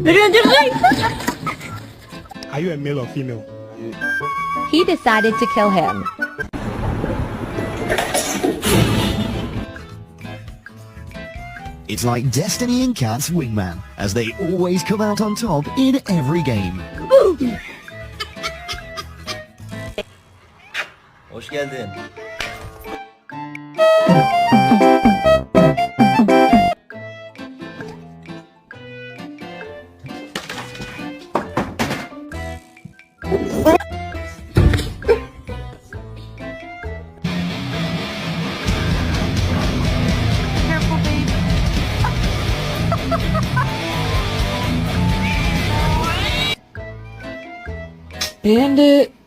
Are you a male or female? He decided to kill him. It's like Destiny and Cat's wingman, as they always come out on top in every game. Hoş geldin. Bandit.